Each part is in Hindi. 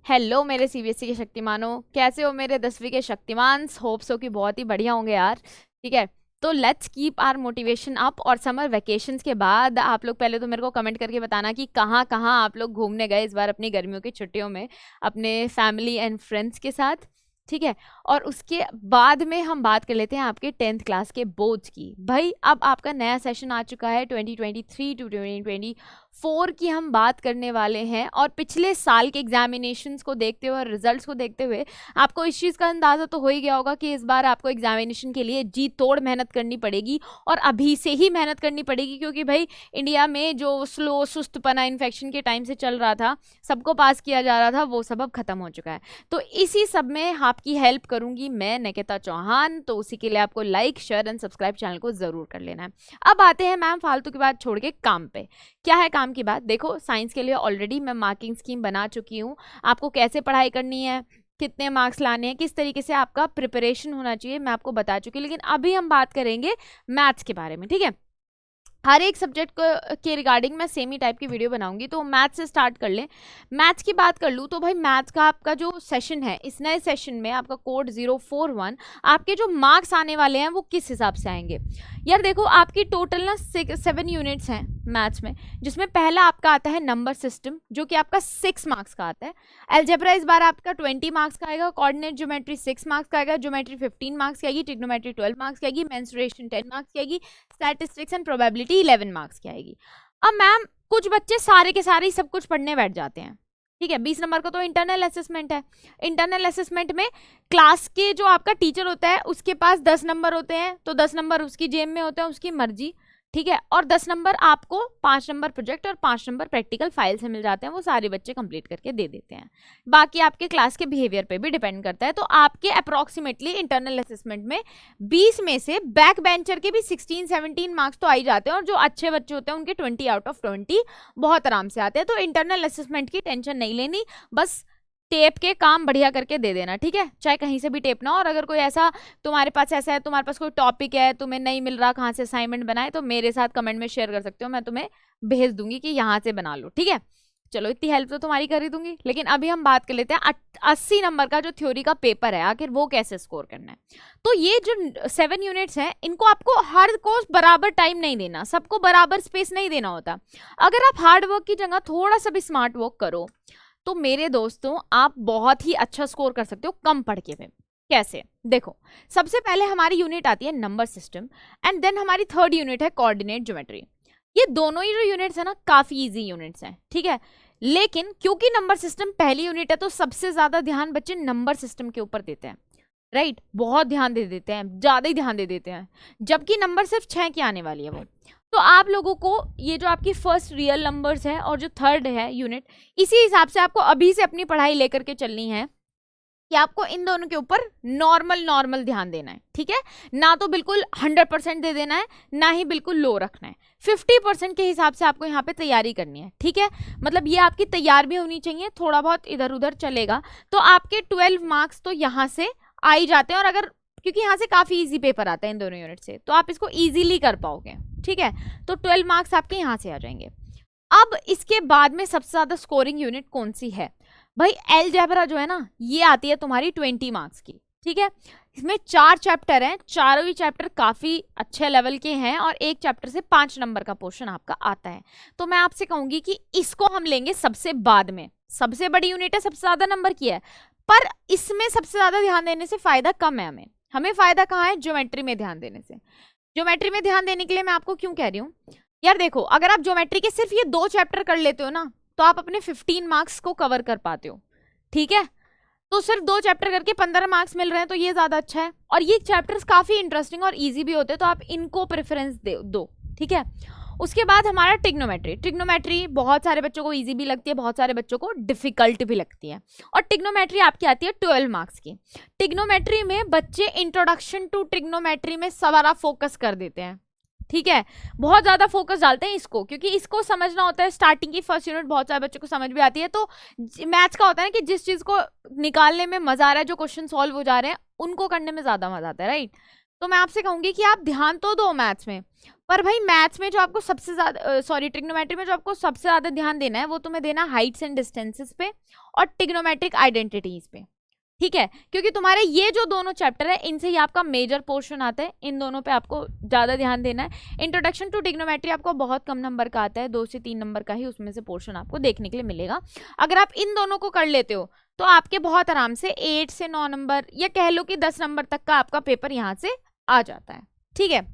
हेलो मेरे सीबीएसई के शक्तिमानों, कैसे हो मेरे 10वीं के शक्तिमान। होप सो कि बहुत ही बढ़िया होंगे यार। ठीक है, तो let's keep our motivation up. और समर वेकेशंस के बाद आप लोग पहले तो मेरे को कमेंट करके बताना कि कहाँ कहाँ आप लोग घूमने गए इस बार अपनी गर्मियों की छुट्टियों में अपने फैमिली एंड फ्रेंड्स के साथ। ठीक है, और उसके बाद में हम बात कर लेते हैं आपके 10th क्लास के बोर्ड्स की। भाई अब आपका नया सेशन आ चुका है 2023 टू 2024 की हम बात करने वाले हैं। और पिछले साल के एग्जामिनेशंस को देखते हुए और रिजल्ट्स को देखते हुए आपको इस चीज़ का अंदाज़ा तो हो ही गया होगा कि इस बार आपको एग्जामिनेशन के लिए जी तोड़ मेहनत करनी पड़ेगी और अभी से ही मेहनत करनी पड़ेगी, क्योंकि भाई इंडिया में जो स्लो सुस्तपना इन्फेक्शन के टाइम से चल रहा था, सबको पास किया जा रहा था, वो सब अब खत्म हो चुका है। तो इसी सब में आपकी हेल्प करूंगी मैं, निकिता चौहान। तो उसी के लिए आपको like share and subscribe channel को जरूर कर लेना है। अब आते हैं मैम फालतू की बात छोड़ के काम पे। क्या है काम की बात? देखो, साइंस के लिए ऑलरेडी मैं मार्किंग स्कीम बना चुकी हूँ। आपको कैसे पढ़ाई करनी है, कितने मार्क्स लाने हैं, किस तरीके से आपका प्रिपरेशन होना चाहिए, मैं आपको बता चुकी हूँ। लेकिन अभी हम बात करेंगे मैथ्स के बारे में। ठीक है, हर एक सब्जेक्ट के रिगार्डिंग मैं सेम ही टाइप की वीडियो बनाऊंगी। तो मैथ्स से स्टार्ट कर लें। मैथ्स की बात कर लूँ तो भाई मैथ्स का आपका जो सेशन है, इस नए सेशन में आपका कोड 041, आपके जो मार्क्स आने वाले हैं वो किस हिसाब से आएंगे यार? देखो, आपकी टोटल ना 7 यूनिट्स हैं मैथ्स में, जिसमें पहला आपका आता है नंबर सिस्टम, जो कि आपका 6 मार्क्स का आता है। अलजेब्रा इस बार आपका 20 मार्क्स का आएगा। कोऑर्डिनेट ज्योमेट्री 6 मार्क्स का आएगा। ज्योमेट्री 15 मार्क्स की आएगी। ट्रिग्नोमेट्री 12 मार्क्स की आएगी। मेंसुरेशन 10 मार्क्स की आएगी। स्टैटिस्टिक्स एंड प्रोबेबिलिटी 11 मार्क्स की आएगी। अब मैम कुछ बच्चे सारे के सारे सब कुछ पढ़ने बैठ जाते हैं। ठीक है, 20 नंबर का तो इंटरनल असेसमेंट है। इंटरनल असेसमेंट में क्लास के जो आपका टीचर होता है उसके पास 10 नंबर होते हैं, तो 10 नंबर उसकी जेब में होते हैं, उसकी मर्जी। ठीक है, और 10 नंबर आपको 5 नंबर प्रोजेक्ट और 5 नंबर प्रैक्टिकल फाइल से मिल जाते हैं, वो सारे बच्चे कंप्लीट करके दे देते हैं। बाकी आपके क्लास के बिहेवियर पे भी डिपेंड करता है। तो आपके अप्रोक्सीमेटली इंटरनल असेसमेंट में 20 में से बैक बेंचर के भी 16-17 मार्क्स तो आ ही जाते हैं, और जो अच्छे बच्चे होते हैं उनके 20 आउट ऑफ 20 बहुत आराम से आते हैं। तो इंटरनल असेसमेंट की टेंशन नहीं लेनी, बस टेप के काम बढ़िया करके दे देना। ठीक है, चाहे कहीं से भी टेप ना हो। और अगर कोई ऐसा तुम्हारे पास ऐसा है, तुम्हारे पास कोई टॉपिक है, तुम्हें नहीं मिल रहा कहाँ से असाइनमेंट बनाए, तो मेरे साथ कमेंट में शेयर कर सकते हो, मैं तुम्हें भेज दूंगी कि यहाँ से बना लो। ठीक है, चलो इतनी हेल्प तो तुम्हारी कर ही दूंगी। लेकिन अभी हम बात कर लेते हैं 80 नंबर का जो थ्योरी का पेपर है, आखिर वो कैसे स्कोर करना है। तो ये जो 7 यूनिट्स हैं, इनको आपको हर कोर्स बराबर टाइम नहीं देना, सबको बराबर स्पेस नहीं देना होता। अगर आप हार्ड वर्क की जगह थोड़ा सा भी स्मार्ट वर्क करो तो मेरे दोस्तों आप बहुत ही अच्छा स्कोर कर सकते हो कम पढ़ के में। कैसे? देखो, सबसे पहले हमारी यूनिट आती है नंबर सिस्टम, एंड देन हमारी थर्ड यूनिट है कोऑर्डिनेट ज्योमेट्री। ये दोनों ही जो यूनिट्स है ना, काफी इजी यूनिट्स हैं। ठीक है, लेकिन क्योंकि नंबर सिस्टम पहली यूनिट है तो सबसे ज्यादा ध्यान बच्चे नंबर सिस्टम के ऊपर देते हैं। राइट, बहुत ध्यान दे देते हैं, ज्यादा ही ध्यान दे देते हैं, जबकि नंबर सिर्फ 6 की आने वाली है वो। तो आप लोगों को ये जो आपकी फर्स्ट रियल नंबर्स है और जो थर्ड है यूनिट, इसी हिसाब से आपको अभी से अपनी पढ़ाई लेकर के चलनी है कि आपको इन दोनों के ऊपर नॉर्मल ध्यान देना है। ठीक है, ना तो बिल्कुल 100% दे देना है, ना ही बिल्कुल लो रखना है। 50% के हिसाब से आपको यहाँ पे तैयारी करनी है। ठीक है, मतलब ये आपकी तैयार भी होनी चाहिए, थोड़ा बहुत इधर उधर चलेगा। तो आपके 12 मार्क्स तो यहाँ से आ ही जाते हैं। और अगर, क्योंकि यहाँ से काफी इजी पेपर आता है इन दोनों यूनिट से, तो आप इसको इजीली कर पाओगे। ठीक है, तो 12 मार्क्स आपके यहाँ से आ जाएंगे। अब इसके बाद में सबसे ज्यादा स्कोरिंग यूनिट कौन सी है भाई? अलजेब्रा जो है ना, ये आती है तुम्हारी 20 मार्क्स की। ठीक है, इसमें 4 चैप्टर हैं, चारों ही चैप्टर काफी अच्छे लेवल के हैं, और एक चैप्टर से 5 नंबर का पोर्शन आपका आता है। तो मैं आपसे कहूंगी कि इसको हम लेंगे सबसे बाद में। सबसे बड़ी यूनिट है, सबसे ज्यादा नंबर की है, पर इसमें सबसे ज्यादा ध्यान देने से फायदा कम है। हमें फायदा कहाँ है? ज्योमेट्री में ध्यान देने से। ज्योमेट्री में ध्यान देने के लिए मैं आपको क्यों कह रही हूँ यार? देखो, अगर आप ज्योमेट्री के सिर्फ ये 2 चैप्टर कर लेते हो ना, तो आप अपने 15 मार्क्स को कवर कर पाते हो। ठीक है, तो सिर्फ 2 चैप्टर करके 15 मार्क्स मिल रहे हैं, तो ये ज्यादा अच्छा है। और ये चैप्टर्स काफी इंटरेस्टिंग और इजी भी होते हैं, तो आप इनको प्रेफरेंस दो। ठीक है, उसके बाद हमारा ट्रिग्नोमेट्री। ट्रिग्नोमेट्री बहुत सारे बच्चों को इजी भी लगती है, बहुत सारे बच्चों को डिफिकल्ट भी लगती है। और ट्रिग्नोमेट्री आपकी आती है 12 मार्क्स की। ट्रिग्नोमेट्री में बच्चे इंट्रोडक्शन टू ट्रिग्नोमेट्री में सारा फोकस कर देते हैं। ठीक है, बहुत ज्यादा फोकस डालते हैं इसको, क्योंकि इसको समझना होता है। स्टार्टिंग की फर्स्ट यूनिट बहुत सारे बच्चों को समझ भी आती है। तो मैथ्स का होता है कि जिस चीज को निकालने में मजा आ रहा है, जो क्वेश्चन सॉल्व हो जा रहे हैं, उनको करने में ज्यादा मजा आता है। राइट, तो मैं आपसे कहूंगी कि आप ध्यान तो दो मैथ्स में, पर भाई मैथ्स में जो आपको सबसे ज्यादा ट्रिग्नोमेट्री में जो आपको सबसे ज्यादा ध्यान देना है वो तुम्हें देना हाइट्स एंड डिस्टेंसेस पे और ट्रिग्नोमेट्रिक आइडेंटिटीज पे, ठीक है, क्योंकि तुम्हारे ये जो दोनों चैप्टर है इनसे ही आपका मेजर पोर्शन आता है, इन दोनों पे आपको ज्यादा ध्यान देना है। इंट्रोडक्शन टू ट्रिग्नोमेट्री आपको बहुत कम नंबर का आता है, 2 से 3 नंबर का ही उसमें से पोर्शन आपको देखने के लिए मिलेगा। अगर आप इन दोनों को कर लेते हो तो आपके बहुत आराम से 8 से 9 नंबर या कह लो कि 10 नंबर तक का आपका पेपर यहाँ से आ जाता है, ठीक है।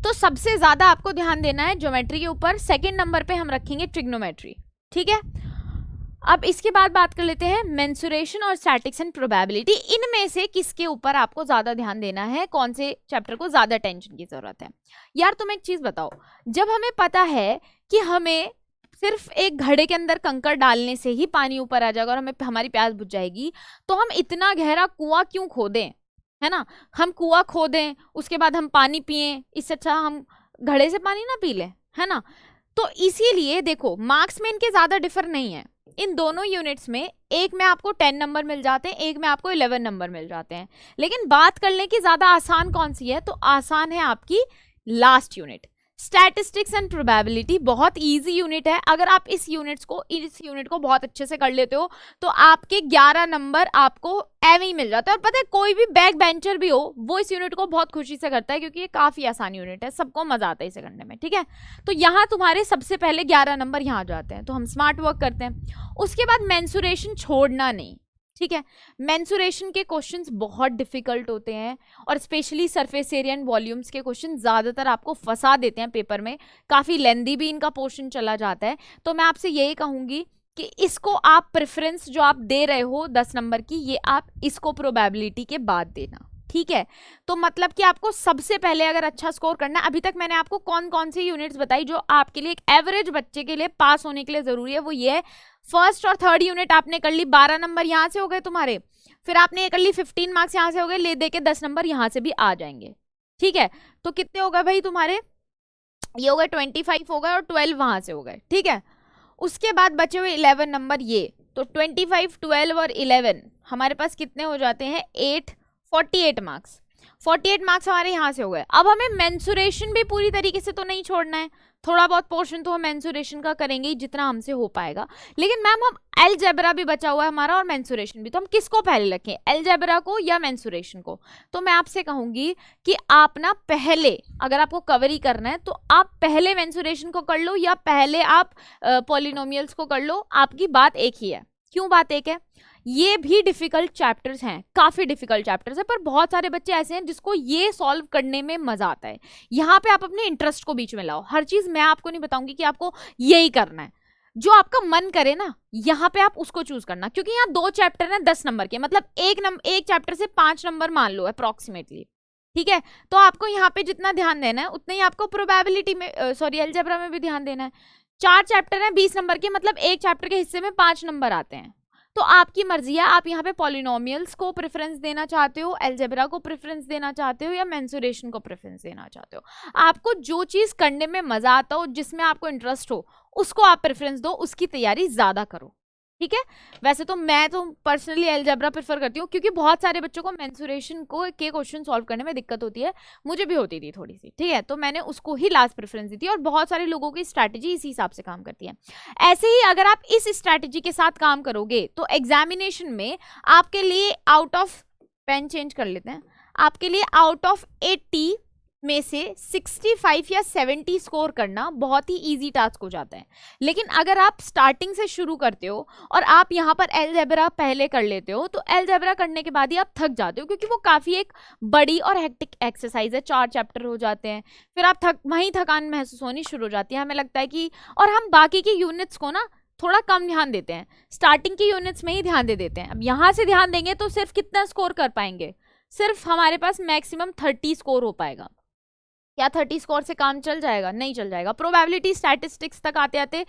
तो सबसे ज्यादा आपको ध्यान देना है ज्योमेट्री के ऊपर, सेकंड नंबर पे हम रखेंगे ट्रिग्नोमेट्री, ठीक है। अब इसके बाद बात कर लेते हैं मेंसुरेशन और स्टैटिक्स एंड प्रोबेबिलिटी, इनमें से किसके ऊपर आपको ज्यादा ध्यान देना है, कौन से चैप्टर को ज्यादा टेंशन की जरूरत है। यार तुम एक चीज बताओ, जब हमें पता है कि हमें सिर्फ एक घड़े के अंदर कंकड़ डालने से ही पानी ऊपर आ जाएगा और हमें हमारी प्यास बुझ जाएगी, तो हम इतना गहरा कुआं क्यों खोदें, है ना। हम कुआं खोदें उसके बाद हम पानी पिए, इससे अच्छा हम घड़े से पानी ना पी लें, है ना। तो इसीलिए देखो मार्क्स में इनके ज्यादा डिफर नहीं है, इन दोनों यूनिट्स में एक में आपको 10 नंबर मिल जाते हैं, एक में आपको 11 नंबर मिल जाते हैं। लेकिन बात कर लें कि ज्यादा आसान कौन सी है, तो आसान है आपकी last unit statistics and probability, बहुत इजी यूनिट है। अगर आप इस यूनिट को बहुत अच्छे से कर लेते हो तो आपके 11 नंबर आपको एवं ही मिल जाता है। और पता है कोई भी बैक बेंचर भी हो वो इस यूनिट को बहुत खुशी से करता है, क्योंकि ये काफी आसान यूनिट है, सबको मजा आता है इसे करने में, ठीक है। तो यहाँ तुम्हारे सबसे पहले 11 नंबर यहाँ जाते हैं, तो हम स्मार्ट वर्क करते हैं। उसके बाद मेंसुरेशन छोड़ना नहीं, ठीक है। मेंसुरेशन के क्वेश्चंस बहुत डिफिकल्ट होते हैं और specially surface area and volumes के क्वेश्चन ज्यादातर आपको फंसा देते हैं पेपर में, काफी लेंदी भी इनका पोर्शन चला जाता है। तो मैं आपसे यही कहूंगी कि इसको आप प्रेफरेंस जो आप दे रहे हो 10 नंबर की, ये आप इसको प्रोबेबिलिटी के बाद देना, ठीक है। तो मतलब कि आपको सबसे पहले अगर अच्छा स्कोर करना है, अभी तक मैंने आपको कौन कौन सी यूनिट्स बताई जो आपके लिए एक एवरेज बच्चे के लिए पास होने के लिए जरूरी है, वो ये है फर्स्ट और थर्ड यूनिट आपने कर ली, 12 नंबर यहाँ से हो गए तुम्हारे, फिर आपने ये कर ली 15 मार्क्स यहाँ से हो गए, ले दे के 10 नंबर यहाँ से भी आ जाएंगे, ठीक है। तो कितने हो गए भाई तुम्हारे, ये हो गए 25 हो गए और 12 वहां से हो गए, ठीक है। उसके बाद बचे हुए 11 नंबर ये, तो 25, 12 और 11 हमारे पास कितने हो जाते हैं 48 मार्क्स, 48 मार्क्स हमारे यहाँ से हो गए। अब हमें मेंसुरेशन भी पूरी तरीके से तो नहीं छोड़ना है, थोड़ा बहुत पोर्शन तो हम मेंसुरेशन का करेंगे ही जितना हमसे हो पाएगा। लेकिन मैम हम अलजेब्रा भी बचा हुआ है हमारा और मेंसुरेशन भी, तो हम किसको पहले रखें, अलजेब्रा को या मेंसुरेशन को। तो मैं आपसे कहूंगी कि आप ना पहले, अगर आपको कवर ही करना है तो आप पहले मेंसुरेशन को कर लो या पहले आप पॉलिनोमियल्स को कर लो, आपकी बात एक ही है। क्यों बात एक है, ये भी डिफिकल्ट चैप्टर्स हैं, काफी डिफिकल्ट चैप्टर्स हैं, पर बहुत सारे बच्चे ऐसे हैं जिसको ये सॉल्व करने में मजा आता है। यहाँ पे आप अपने इंटरेस्ट को बीच में लाओ, हर चीज मैं आपको नहीं बताऊंगी कि आपको यही करना है, जो आपका मन करे ना यहाँ पे आप उसको चूज करना, क्योंकि यहाँ 2 चैप्टर हैं 10 नंबर के, मतलब एक चैप्टर से 5 नंबर मान लो अप्रोक्सीमेटली, ठीक है। तो आपको यहाँ पे जितना ध्यान देना है उतना ही आपको प्रोबेबिलिटी में अलजेब्रा में भी ध्यान देना है। 4 चैप्टर हैं 20 नंबर के, मतलब एक चैप्टर के हिस्से में 5 नंबर आते हैं। तो आपकी मर्जी है, आप यहाँ पे पॉलिनोमियल्स को प्रेफरेंस देना चाहते हो, अलजेब्रा को प्रेफरेंस देना चाहते हो या मेंसुरेशन को प्रेफरेंस देना चाहते हो। आपको जो चीज करने में मजा आता हो, जिसमें आपको इंटरेस्ट हो, उसको आप प्रेफरेंस दो, उसकी तैयारी ज्यादा करो, ठीक है। वैसे तो मैं तो पर्सनली अलजेब्रा प्रेफर करती हूँ, क्योंकि बहुत सारे बच्चों को मेंसुरेशन को के क्वेश्चन सॉल्व करने में दिक्कत होती है, मुझे भी होती थी थोड़ी सी, ठीक है। तो मैंने उसको ही लास्ट प्रेफरेंस दी थी और बहुत सारे लोगों की स्ट्रैटेजी इसी हिसाब से काम करती है। ऐसे ही अगर आप इस स्ट्रैटेजी के साथ काम करोगे तो एग्जामिनेशन में आपके लिए आउट ऑफ, पेन चेंज कर लेते हैं, आपके लिए आउट ऑफ 80 में से 65 या 70 स्कोर करना बहुत ही इजी टास्क हो जाता है। लेकिन अगर आप स्टार्टिंग से शुरू करते हो और आप यहाँ पर अलजेब्रा पहले कर लेते हो, तो अलजेब्रा करने के बाद ही आप थक जाते हो, क्योंकि वो काफ़ी एक बड़ी और हेक्टिक एक्सरसाइज है, 4 चैप्टर हो जाते हैं, फिर आप वहीं थकान महसूस होनी शुरू हो जाती है। हमें लगता है कि, और हम बाकी की यूनिट्स को ना थोड़ा कम ध्यान देते हैं, स्टार्टिंग की यूनिट्स में ही ध्यान दे देते हैं। अब यहाँ से ध्यान देंगे तो सिर्फ कितना स्कोर कर पाएंगे, सिर्फ हमारे पास मैक्सिमम 30 स्कोर हो पाएगा। क्या 30 स्कोर से काम चल जाएगा? नहीं चल जाएगा। प्रोबेबिलिटी स्टैटिस्टिक्स तक आते आते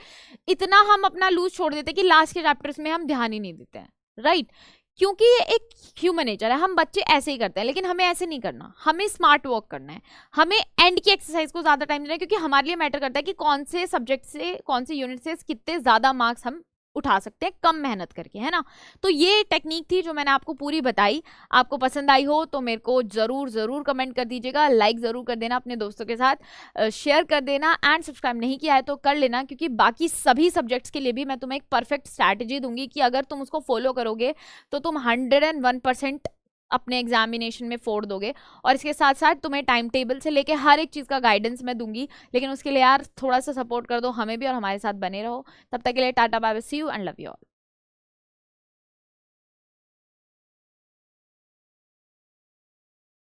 इतना हम अपना लूज छोड़ देते कि लास्ट के चैप्टर्स में हम ध्यान ही नहीं देते हैं, राइट। क्योंकि ये एक ह्यूमन नेचर है, हम बच्चे ऐसे ही करते हैं, लेकिन हमें ऐसे नहीं करना, हमें स्मार्ट वर्क करना है, हमें एंड की एक्सरसाइज को ज्यादा टाइम देना है, क्योंकि हमारे लिए मैटर करता है कि कौन से सब्जेक्ट से, कौन से यूनिट से कितने ज्यादा मार्क्स हम उठा सकते हैं कम मेहनत करके, है ना। तो ये टेक्निक थी जो मैंने आपको पूरी बताई। आपको पसंद आई हो तो मेरे को जरूर जरूर कमेंट कर दीजिएगा, लाइक जरूर कर देना, अपने दोस्तों के साथ शेयर कर देना, एंड सब्सक्राइब नहीं किया है तो कर लेना, क्योंकि बाकी सभी सब्जेक्ट्स के लिए भी मैं तुम्हें एक परफेक्ट स्ट्रैटेजी दूंगी कि अगर तुम उसको फॉलो करोगे तो तुम 101% अपने एग्जामिनेशन में फोड़ दोगे। और इसके साथ साथ तुम्हें टाइम टेबल से लेके हर एक चीज़ का गाइडेंस मैं दूंगी, लेकिन उसके लिए यार थोड़ा सा सपोर्ट कर दो हमें भी और हमारे साथ बने रहो। तब तक के लिए tata bye bye, see you and love you all.